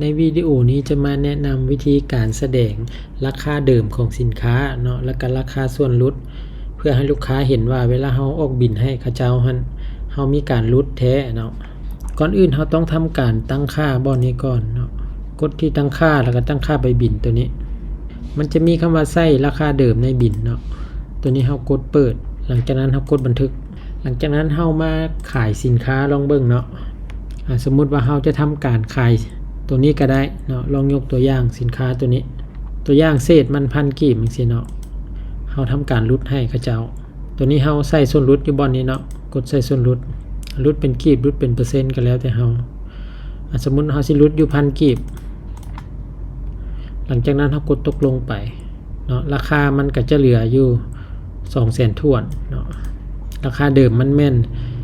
ในวิดีโอนี้จะมาแนะนำวิธีการแสดงราคาเดิมของสินค้าเนาะแล้วก็ราคาส่วนลดเพื่อให้ลูกค้าเห็นว่าเวลาเราออกบิลให้เขาเจ้าเรามีการลดแท้เนาะก่อนอื่นเราต้องทำการตั้งค่าบ่อนนี้ก่อนเนาะกดที่ตั้งค่าแล้วก็ตั้งค่าใบบิลตัวนี้มันจะมีคำว่าใส่ราคาเดิมในบิลเนาะตัวนี้เรากดเปิดหลังจากนั้นเรากดบันทึกหลังจากนั้นเรามาขายสินค้าลองเบิ่งเนาะสมมุติว่าเราจะทำการขายตัวนี้ก็ได้เนาะลองยกตัวอย่างสินค้าตัวนี้ตัวอย่างเศษมัน1,000 กีบจังซี่เนาะเราทำการลดให้เขาเจ้าตัวนี้เราใส่ส่วนลดอยู่บ่อนนี้เนาะกดใส่ส่วนลดเป็นกีบลดเป็นเปอร์เซ็นต์ก็แล้วแต่เราสมมุติเราสิลดอยู่1,000 กีบหลังจากนั้นเรากดตกลงไปเนาะราคามันก็จะเหลืออยู่ 200,000 ถ้วนเนาะราคาเดิมมันแม่น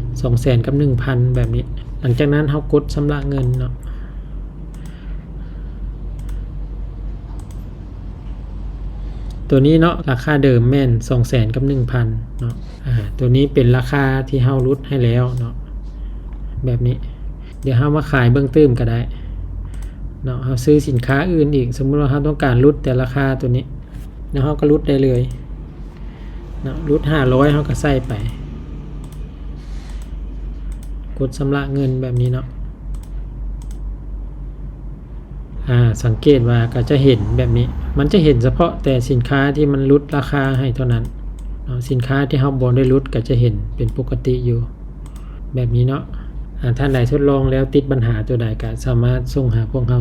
200,000 กับ 1,000 แบบนี้หลังจากนั้นเรากดชำระเงินเนาะตัวนี้เนาะราคาเดิมแม่น 200,000 กับ 1,000 เนาะตัวนี้เป็นราคาที่เราลดให้แล้วเนาะแบบนี้เดี๋ยวเรามาขายเบื้องตื้มก็ได้เนาะเราซื้อสินค้าอื่นอีกสมมุติว่าเราต้องการลดแต่ราคาตัวนี้แล้วเราก็ลดได้เลยเนาะลด500เราก็ใส่ไปกดชำระเงินแบบนี้เนาะสังเกตว่าก็จะเห็นแบบนี้มันจะเห็นเฉพาะแต่สินค้าที่มันลดราคาให้เท่านั้นเนาะสินค้าที่เราบ่ได้ลดก็จะเห็นเป็นปกติอยู่แบบนี้เนาะท่านใดทดลองแล้วติดปัญหาตัวใดก็สามารถส่งหาพวกเรา